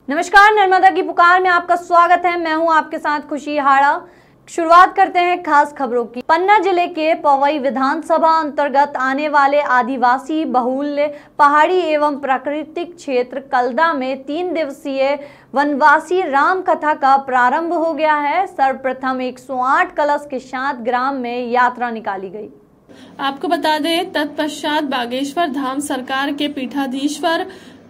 नमस्कार, नर्मदा की पुकार में आपका स्वागत है। मैं हूं आपके साथ खुशी हाड़ा। शुरुआत करते हैं खास खबरों की। पन्ना जिले के पवई विधानसभा अंतर्गत आने वाले आदिवासी बहुल्य पहाड़ी एवं प्राकृतिक क्षेत्र कल्दा में 3 दिवसीय वनवासी राम कथा का प्रारंभ हो गया है। सर्वप्रथम 108 कलश के साथ ग्राम में यात्रा निकाली गई। आपको बता दें, तत्पश्चात बागेश्वर धाम सरकार के पीठाधीश्वर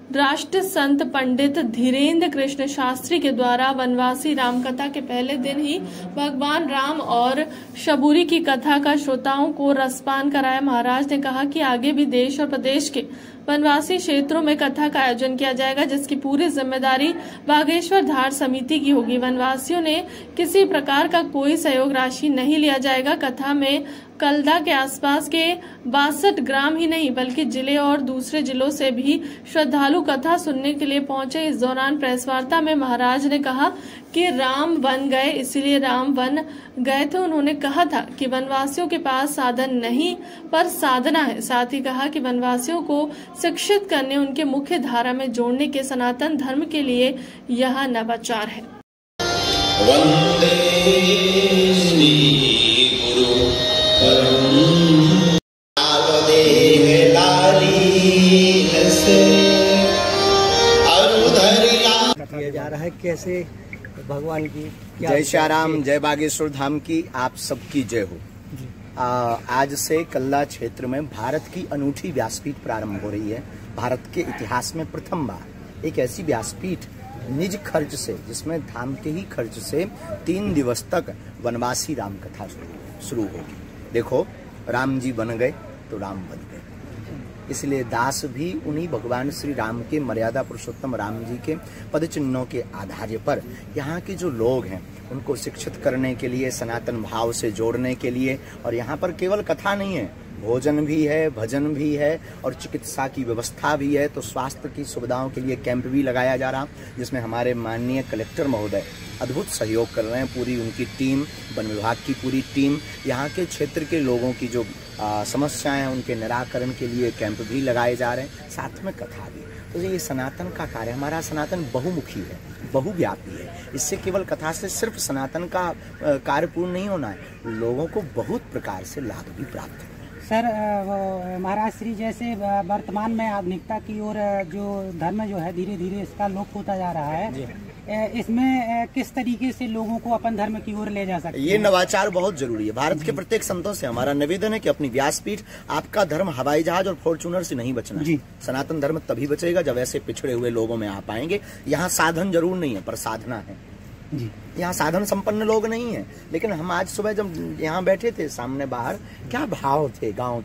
राष्ट्र संत पंडित धीरेन्द्र कृष्ण शास्त्री के द्वारा वनवासी राम कथा के पहले दिन ही भगवान राम और शबूरी की कथा का श्रोताओं को रसपान कराया। महाराज ने कहा कि आगे भी देश और प्रदेश के वनवासी क्षेत्रों में कथा का आयोजन किया जाएगा, जिसकी पूरी जिम्मेदारी बागेश्वर धार समिति की होगी। वनवासियों ने किसी प्रकार का कोई सहयोग राशि नहीं लिया जाएगा। कथा में कल्दा के आसपास के 62 ग्राम ही नहीं बल्कि जिले और दूसरे जिलों से भी श्रद्धालु कथा सुनने के लिए पहुंचे। इस दौरान प्रेस वार्ता में महाराज ने कहा कि राम वन गए, इसीलिए राम वन गए थे। उन्होंने कहा था कि वनवासियों के पास साधन नहीं पर साधना है। साथ ही कहा कि वनवासियों को शिक्षित करने, उनके मुख्य धारा में जोड़ने के सनातन धर्म के लिए यह नवाचार है। किया जा रहा है कैसे भगवान की जय श्री राम, जय बागेश्वर धाम की आप सबकी जय हो। आज से कल्ला क्षेत्र में भारत की अनूठी व्यासपीठ प्रारंभ हो रही है। भारत के इतिहास में प्रथम बार एक ऐसी व्यासपीठ निज खर्च से, जिसमें धाम के ही खर्च से 3 दिवस तक वनवासी राम कथा शुरू होगी। देखो, राम जी बन गए तो राम बन गए, इसलिए दास भी उन्हीं भगवान श्री राम के मर्यादा पुरुषोत्तम राम जी के पद चिन्हों के आधार पर यहाँ के जो लोग हैं उनको शिक्षित करने के लिए, सनातन भाव से जोड़ने के लिए। और यहाँ पर केवल कथा नहीं है, भोजन भी है, भजन भी है और चिकित्सा की व्यवस्था भी है। तो स्वास्थ्य की सुविधाओं के लिए कैंप भी लगाया जा रहा, जिसमें हमारे माननीय कलेक्टर महोदय अद्भुत सहयोग कर रहे हैं। पूरी उनकी टीम, वन विभाग की पूरी टीम यहाँ के क्षेत्र के लोगों की जो समस्याएं हैं उनके निराकरण के लिए कैंप भी लगाए जा रहे हैं, साथ में कथा भी। तो ये सनातन का कार्य, हमारा सनातन बहुमुखी है, बहुव्यापी है। इससे केवल कथा से सिर्फ सनातन का कार्य पूर्ण नहीं होना है, लोगों को बहुत प्रकार से लाभ भी प्राप्त है। सर, महाराज श्री जैसे वर्तमान में आधुनिकता की ओर जो धर्म जो है धीरे धीरे इसका लोप होता जा रहा है, इसमें किस तरीके से लोगों को अपन धर्म की ओर ले जा सकते हैं? ये नवाचार बहुत जरूरी है। भारत के प्रत्येक संतों से हमारा निवेदन है कि अपनी व्यासपीठ, आपका धर्म हवाई जहाज और फॉर्चूनर से नहीं बचना है। सनातन धर्म तभी बचेगा जब ऐसे पिछड़े हुए लोगों में आप आएंगे। यहाँ साधन जरूर नहीं है पर साधना है। यहाँ साधन संपन्न लोग नहीं है, लेकिन हम आज सुबह जब यहाँ बैठे थे सामने बाहर, क्या भाव थे गांव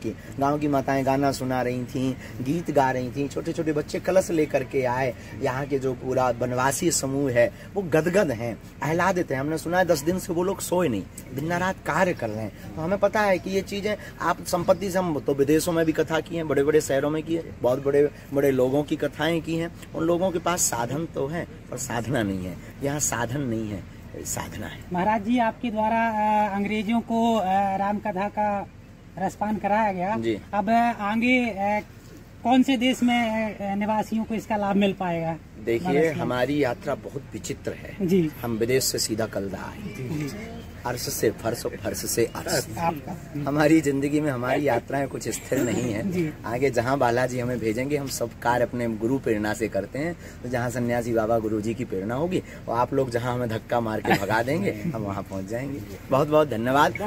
की माताएं गाना सुना रही थीं, गीत गा रही थीं, छोटे छोटे बच्चे कलश लेकर के आए। यहाँ के जो पूरा वनवासी समूह है वो गदगद हैं, आह्लादित हैं। हमने सुना है 10 दिन से वो लोग सोए नहीं, दिन रात कार्य कर रहे हैं। तो हमें पता है कि ये चीजें आप संपत्ति से, हम तो विदेशों में भी कथा की है, बड़े बड़े शहरों में की है, बहुत बड़े बड़े लोगों की कथाएं की हैं। उन लोगों के पास साधन तो है पर साधना नहीं है। यहाँ साधन नहीं है, साधना है। महाराज जी, आपके द्वारा अंग्रेजों को राम कथा का रसपान कराया गया जी। अब आगे कौन से देश में निवासियों को इसका लाभ मिल पाएगा? देखिए, हमारी यात्रा बहुत विचित्र है जी। हम विदेश से सीधा कल्दा आए, अर्श से फर्श और फर्श से अर्श। हमारी जिंदगी में हमारी यात्राएं कुछ स्थिर नहीं है। आगे जहां बालाजी हमें भेजेंगे, हम सब कार्य अपने गुरु प्रेरणा से करते हैं। तो जहां सन्यासी बाबा गुरुजी की प्रेरणा होगी और आप लोग जहां हमें धक्का मार के भगा देंगे, हम वहां पहुंच जाएंगे। बहुत बहुत धन्यवाद।